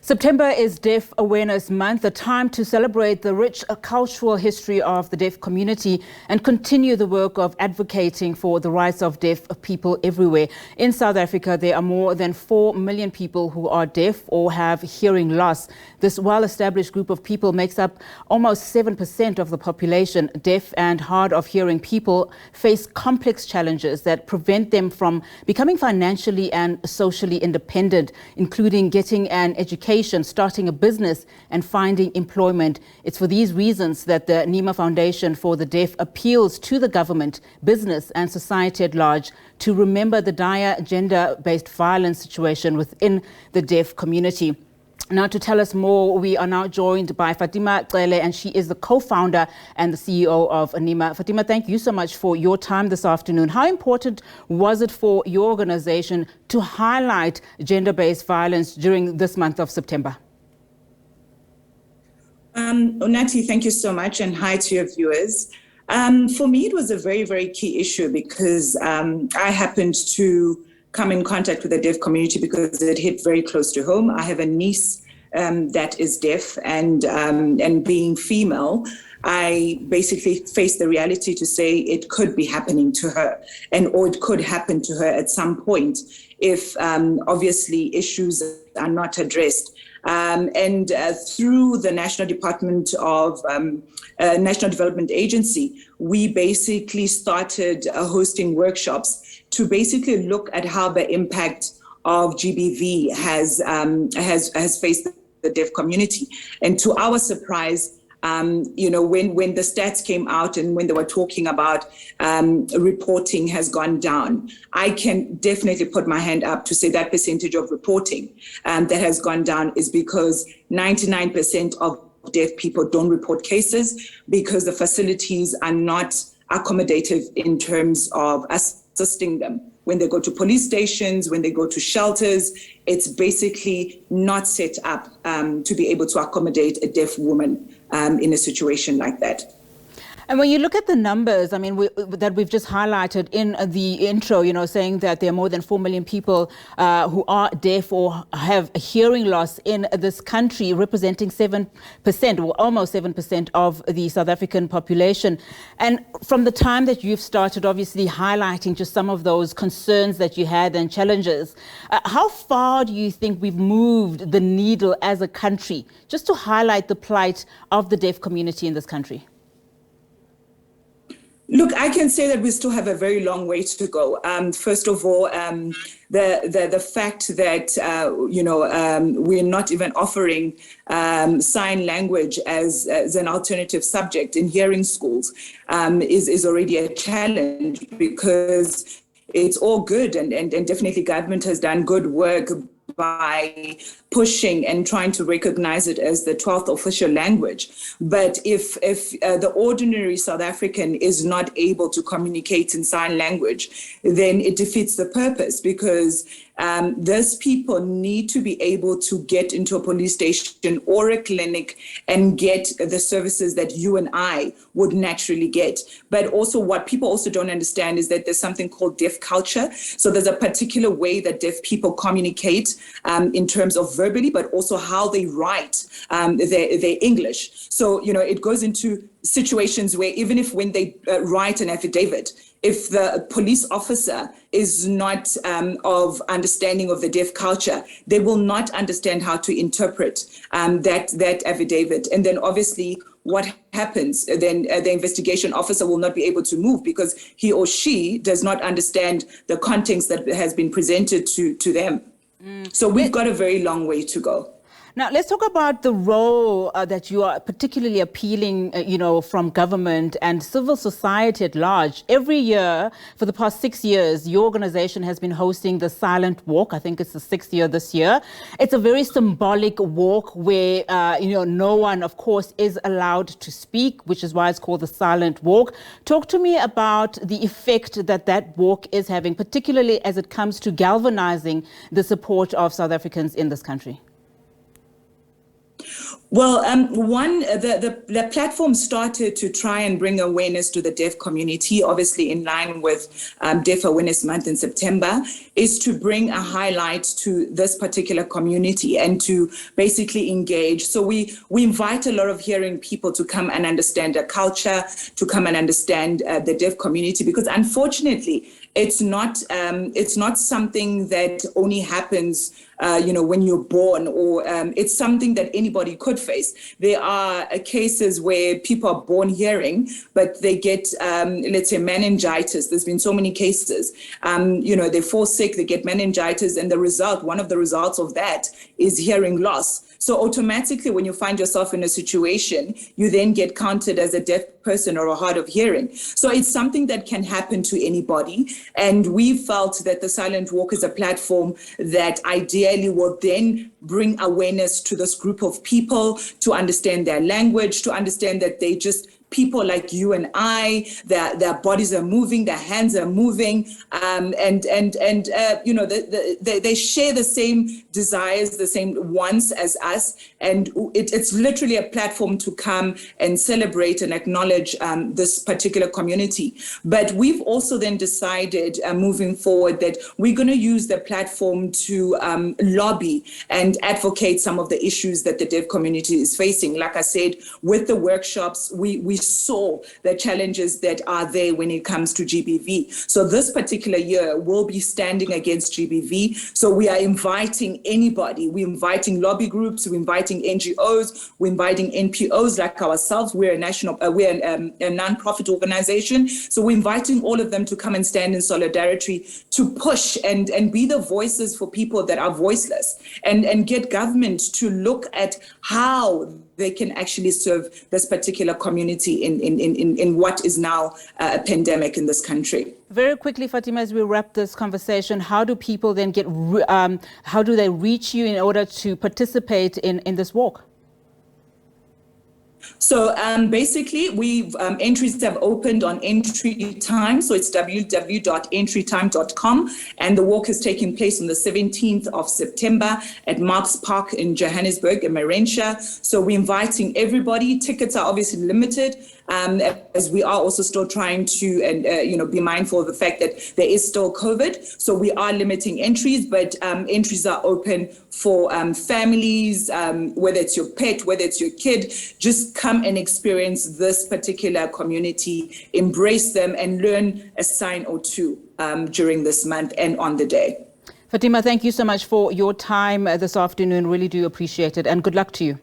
September is Deaf Awareness Month, a time to celebrate the rich cultural history of the deaf community and continue the work of advocating for the rights of deaf people everywhere. In South Africa, there are more than 4 million people who are deaf or have hearing loss. This well-established group of people makes up almost 7% of the population. Deaf and hard of hearing people face complex challenges that prevent them from becoming financially and socially independent, including getting an education, starting a business and finding employment. It's for these reasons that the Neema Foundation for the Deaf appeals to the government, business and society at large to remember the dire gender-based violence situation within the deaf community. Now, to tell us more, we are now joined by Fatima Cele, and she is the co-founder and the CEO of Neema. Fatima, thank you so much for your time this afternoon. How important was it for your organization to highlight gender-based violence during this month of September? Onati, thank you so much, and hi to your viewers. For me, it was a very, very key issue because I happened to come in contact with the deaf community because it hit very close to home. I have a niece that is deaf, and being female, I basically faced the reality to say it could be happening to her, or it could happen to her at some point if obviously issues are not addressed. Through the National Development Agency, we basically started hosting workshops to basically look at how the impact of GBV has faced the deaf community. And to our surprise, when the stats came out and when they were talking about reporting has gone down, I can definitely put my hand up to say that percentage of reporting that has gone down is because 99% of deaf people don't report cases because the facilities are not accommodative in terms of assisting them. When they go to police stations, when they go to shelters, it's basically not set up to be able to accommodate a deaf woman in a situation like that. And when you look at the numbers, I mean, that we've just highlighted in the intro, saying that there are more than 4 million people who are deaf or have a hearing loss in this country, representing 7% or almost 7% of the South African population. And from the time that you've started, obviously highlighting just some of those concerns that you had and challenges, how far do you think we've moved the needle as a country just to highlight the plight of the deaf community in this country? Look, I can say that we still have a very long way to go. First of all, the fact that we're not even offering sign language as an alternative subject in hearing schools is already a challenge, because it's all good and definitely government has done good work by pushing and trying to recognize it as the 12th official language. But if the ordinary South African is not able to communicate in sign language, then it defeats the purpose, because those people need to be able to get into a police station or a clinic and get the services that you and I would naturally get. But also what people also don't understand is that there's something called deaf culture. So there's a particular way that deaf people communicate in terms of verbally, but also how they write their English. So, it goes into situations where even if when they write an affidavit, if the police officer is not of understanding of the deaf culture, they will not understand how to interpret that affidavit. And then obviously what happens, then the investigation officer will not be able to move because he or she does not understand the context that has been presented to them. So we've got a very long way to go. Now, let's talk about the role that you are particularly appealing, from government and civil society at large. Every year, for the past 6 years, your organization has been hosting the Silent Walk. I think it's the 6th year this year. It's a very symbolic walk where, no one, of course, is allowed to speak, which is why it's called the Silent Walk. Talk to me about the effect that walk is having, particularly as it comes to galvanizing the support of South Africans in this country. Well, the platform started to try and bring awareness to the deaf community, obviously in line with Deaf Awareness Month in September, is to bring a highlight to this particular community and to basically engage. So we invite a lot of hearing people to come and understand the culture, to come and understand the deaf community, because unfortunately, it's not something that only happens when you're born, or it's something that anybody could face. There are cases where people are born hearing, but they get, let's say, meningitis. There's been so many cases. They fall sick, they get meningitis, and one of the results of that is hearing loss. So automatically, when you find yourself in a situation, you then get counted as a deaf person or a hard of hearing. So it's something that can happen to anybody. And we felt that the Silent Walk is a platform that ideally will then bring awareness to this group of people, to understand their language, to understand that they just people like you and I, their bodies are moving, their hands are moving, they share the same desires, the same wants as us, and it's literally a platform to come and celebrate and acknowledge this particular community. But we've also then decided, moving forward, that we're going to use the platform to lobby and advocate some of the issues that the deaf community is facing. Like I said, with the workshops, we saw the challenges that are there when it comes to GBV. So this particular year, we'll be standing against GBV. So we are inviting anybody. We're inviting lobby groups. We're inviting NGOs. We're inviting NPOs like ourselves. We're a non-profit organization. So we're inviting all of them to come and stand in solidarity to push and be the voices for people that are voiceless, and get government to look at how they can actually serve this particular community in what is now a pandemic in this country. Very quickly, Fatima, as we wrap this conversation, how do people then how do they reach you in order to participate in this walk? So basically, entries have opened on entry time. So it's www.entrytime.com. And the walk is taking place on the 17th of September at Marks Park in Johannesburg, in Marentia. So we're inviting everybody. Tickets are obviously limited, as we are also still trying to be mindful of the fact that there is still COVID. So we are limiting entries, but entries are open for families, whether it's your pet, whether it's your kid. Just come and experience this particular community, embrace them, and learn a sign or two during this month and on the day. Fatima, thank you so much for your time this afternoon. Really do appreciate it, and good luck to you.